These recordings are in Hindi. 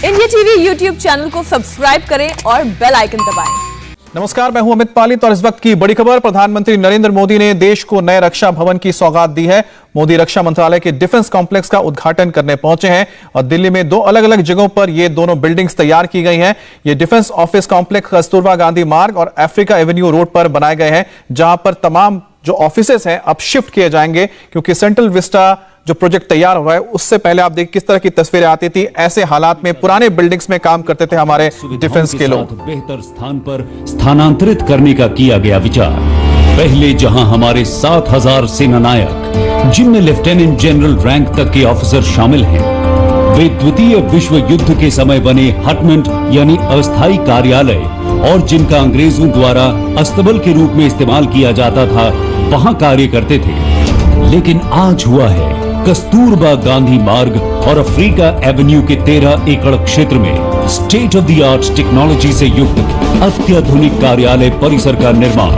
इंडिया टीवी यूट्यूब चैनल को सब्सक्राइब करें और बेल आइकन दबाएं। नमस्कार, मैं हूं अमित पालित और इस वक्त की बड़ी खबर। प्रधानमंत्री नरेंद्र मोदी ने देश को नए रक्षा भवन की सौगात दी है। मोदी रक्षा मंत्रालय के डिफेंस कॉम्प्लेक्स का उद्घाटन करने पहुंचे हैं और दिल्ली में दो अलग अलग जगहों पर ये दोनों बिल्डिंग्स तैयार की गई हैं। ये defence office complex Kasturba Gandhi मार्ग और अफ्रीका एवेन्यू रोड पर बनाए गए हैं, जहां पर तमाम जो ऑफिसेस हैं अब शिफ्ट किए जाएंगे, क्योंकि सेंट्रल विस्टा जो प्रोजेक्ट तैयार हो रहा है उससे पहले आप देखिए किस तरह की तस्वीरें आती थी। ऐसे हालात में पुराने बिल्डिंग्स में काम करते थे हमारे डिफेंस के लोग। बेहतर स्थान पर स्थानांतरित करने का किया गया विचार। पहले जहां हमारे 7,000 सेना नायक, जिनमें लेफ्टिनेंट जनरल रैंक तक के ऑफिसर शामिल हैं, वे द्वितीय विश्व युद्ध के समय बने हटमेंट यानी अस्थायी कार्यालय और जिनका अंग्रेजों द्वारा अस्तबल के रूप में इस्तेमाल किया जाता था, वहां कार्य करते थे। लेकिन आज हुआ है कस्तूरबा गांधी मार्ग और अफ्रीका एवेन्यू के 13 एकड़ क्षेत्र में state of the art technology से युक्त अत्याधुनिक कार्यालय परिसर का निर्माण।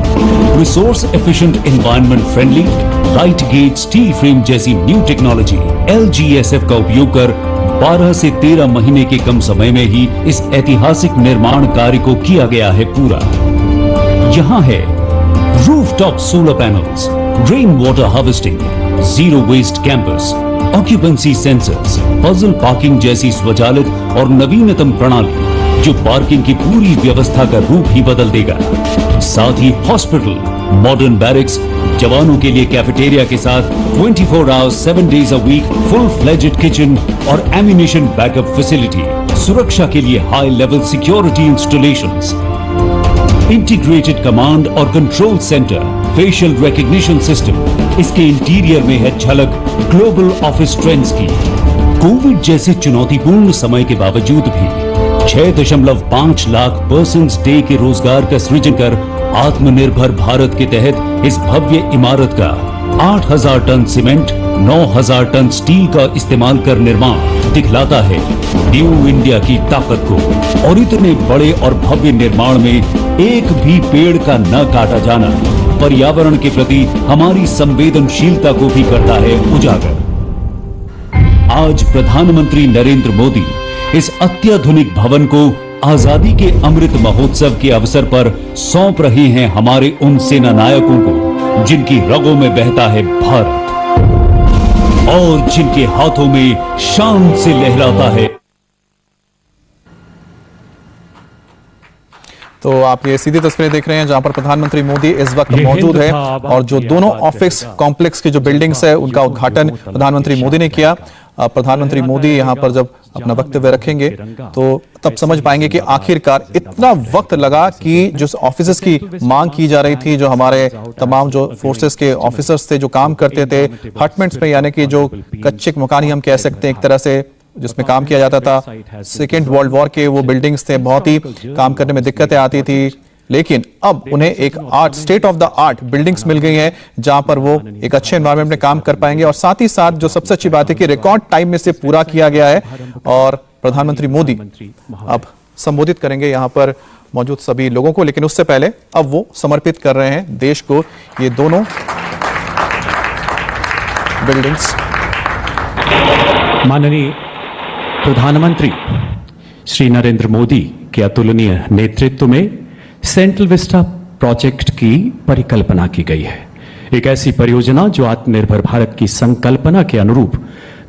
Resource efficient, environment friendly, light gate steel frame जैसी न्यू टेक्नोलॉजी LGSF का उपयोग कर 12 से 13 महीने के कम समय में ही इस ऐतिहासिक निर्माण कार्य को किया गया है पूरा। यहाँ है rooftop solar panels, rain water harvesting, zero waste campus, occupancy sensors, puzzle parking जैसी स्वचालित और नवीनतम प्रणाली जो पार्किंग की पूरी व्यवस्था का रूप ही बदल देगा। साथ ही हॉस्पिटल, मॉडर्न बैरिक्स, जवानों के लिए कैफेटेरिया के साथ 24 hours 7 days a week full fledged kitchen और एम्यूनिशन बैकअप फैसिलिटी, सुरक्षा के लिए high level security installations, integrated command और control centre, facial recognition system. इसके इंटीरियर में है झलक ग्लोबल ऑफिस ट्रेंड्स की। कोविड जैसे चुनौतीपूर्ण समय के बावजूद भी 6.5 लाख पर्सन्स डे के रोजगार का सृजन कर आत्मनिर्भर भारत के तहत इस भव्य इमारत का 8,000 टन सीमेंट, 9,000 टन स्टील का इस्तेमाल कर निर्माण दिखलाता है न्यू इंडिया की ताकत को। और इतने बड़े और भव्य निर्माण में एक भी पेड़ का न काटा जाना पर्यावरण के प्रति हमारी संवेदनशीलता को भी करता है उजागर। आज प्रधानमंत्री नरेंद्र मोदी इस अत्याधुनिक भवन को आजादी के अमृत महोत्सव के अवसर पर सौंप रहे हैं हमारे उन सेना नायकों को जिनकी रगों में बहता है भारत और जिनके हाथों में शान से लहराता है। तो आप ये सीधी तस्वीरें देख रहे हैं जहां पर प्रधानमंत्री मोदी इस वक्त मौजूद है और जो दोनों ऑफिस कॉम्प्लेक्स की जो बिल्डिंग्स है उनका उद्घाटन प्रधानमंत्री मोदी ने किया। प्रधानमंत्री मोदी यहां पर जब अपना वक्तव्य रखेंगे तो तब समझ पाएंगे कि आखिरकार इतना वक्त लगा कि जो ऑफिसर्स की मांग की जा रही थी, जो हमारे तमाम जो फोर्सेस के ऑफिसर्स थे जो काम करते थे हटमेंट्स में, यानी कि जो कच्चे मकान ही हम कह सकते हैं एक तरह से, जिसमें काम किया जाता था। सेकेंड वर्ल्ड वॉर के वो बिल्डिंग्स थे, बहुत ही काम करने में दिक्कतें आती थी, लेकिन अब उन्हें एक state of the art buildings मिल गई हैं जहां पर वो एक अच्छे एनवायरनमेंट में काम कर पाएंगे। और साथ ही साथ जो सबसे अच्छी बात है कि रिकॉर्ड टाइम में से पूरा किया गया है। और प्रधानमंत्री मोदी अब संबोधित करेंगे यहां पर मौजूद सभी लोगों को, लेकिन उससे पहले अब वो समर्पित कर रहे हैं देश को ये दोनों बिल्डिंग्स। माननीय प्रधानमंत्री श्री नरेंद्र मोदी के अतुलनीय नेतृत्व में सेंट्रल विस्टा प्रोजेक्ट की परिकल्पना की गई है। एक ऐसी परियोजना जो आत्मनिर्भर भारत की संकल्पना के अनुरूप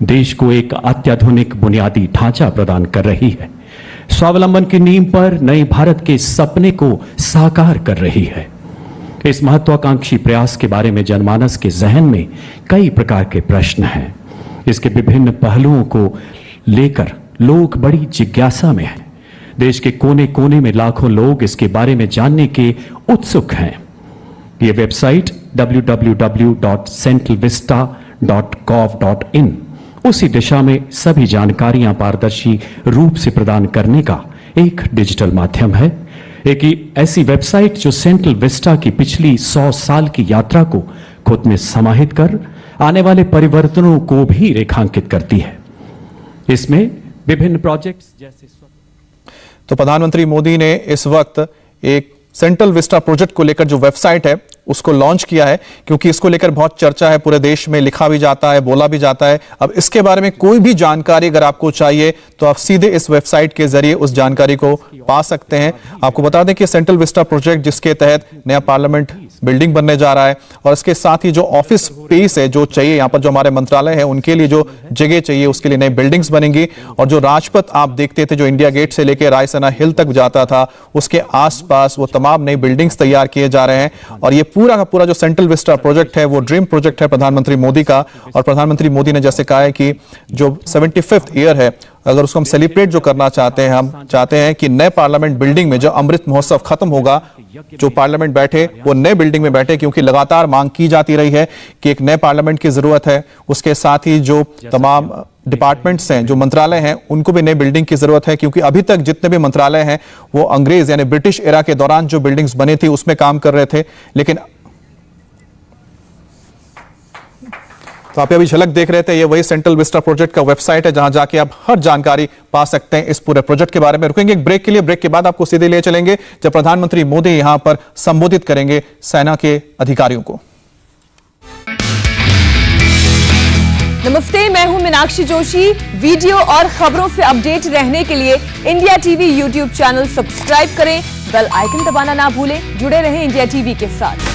देश को एक अत्याधुनिक बुनियादी ढांचा प्रदान कर रही है, स्वावलंबन की नींव पर नए भारत के सपने को साकार कर रही है। इस महत्वाकांक्षी प्रयास के बारे में जनमानस के जहन में कई प्रकार के प्रश्न हैं। इसके विभिन्न पहलुओं को लेकर लोग बड़ी जिज्ञासा में हैं। देश के कोने कोने में लाखों लोग इसके बारे में जानने के उत्सुक हैं। ये वेबसाइट www.centralvista.gov.in उसी दिशा में सभी जानकारियां पारदर्शी रूप से प्रदान करने का एक डिजिटल माध्यम है। एक ऐसी वेबसाइट जो सेंट्रल विस्टा की पिछली 100 साल की यात्रा को खुद में समाहित कर आने वाले परिवर्तनों को भी रेखांकित करती है। इसमें विभिन्न प्रोजेक्ट्स जैसे तो प्रधानमंत्री मोदी ने इस वक्त एक सेंट्रल विस्टा प्रोजेक्ट को लेकर जो वेबसाइट है उसको लॉन्च किया है, क्योंकि इसको लेकर बहुत चर्चा है, पूरे देश में लिखा भी जाता है, बोला भी जाता है। अब इसके बारे में कोई भी जानकारी अगर आपको चाहिए तो आप सीधे इस वेबसाइट के जरिए उस जानकारी को पा सकते हैं। आपको बता दें कि सेंट्रल विस्टा प्रोजेक्ट, जिसके तहत नया पार्लियामेंट बिल्डिंग बनने जा रहा है, और इसके साथ ही जो ऑफिस स्पेस है जो चाहिए, यहाँ पर जो हमारे मंत्रालय है उनके लिए जो जगह चाहिए, उसके लिए नई बिल्डिंग्स बनेंगी। और जो राजपथ आप देखते थे जो इंडिया गेट से लेकर रायसेना हिल तक जाता था, उसके आसपास वो तमाम नई बिल्डिंग्स तैयार किए जा रहे हैं। और ये पूरा का पूरा जो सेंट्रल विस्टा प्रोजेक्ट है वो ड्रीम प्रोजेक्ट है प्रधानमंत्री मोदी का। और प्रधानमंत्री मोदी ने जैसे कहा है कि जो 75th ईयर है, अगर उसको हम सेलिब्रेट जो करना चाहते हैं, हम चाहते हैं कि नए पार्लियामेंट बिल्डिंग में, जब अमृत महोत्सव खत्म होगा, जो पार्लियामेंट बैठे वो नए बिल्डिंग में बैठे, क्योंकि लगातार मांग की जाती रही है कि एक नए पार्लियामेंट की जरूरत है। उसके साथ ही जो तमाम डिपार्टमेंट्स हैं, जो मंत्रालय हैं, उनको भी नई बिल्डिंग की जरूरत है, क्योंकि अभी तक जितने भी मंत्रालय हैं वो अंग्रेज यानी ब्रिटिश एरा के दौरान जो बिल्डिंग्स बनी थी उसमें काम कर रहे थे। लेकिन तो आप अभी झलक देख रहे थे, ये वही सेंट्रल विस्टा प्रोजेक्ट का वेबसाइट है जहां जाके आप हर जानकारी पा सकते हैं इस पूरे प्रोजेक्ट के बारे में। रुकेंगे एक ब्रेक के लिए, ब्रेक के बाद आपको सीधे ले चलेंगे जब प्रधानमंत्री मोदी यहां पर संबोधित करेंगे सेना के अधिकारियों को। नमस्ते, मैं हूं मीनाक्षी जोशी। वीडियो और खबरों से अपडेट रहने के लिए India TV YouTube channel subscribe करें, बेल आइकन दबाना ना भूलें। जुड़े रहें इंडिया टीवी के साथ।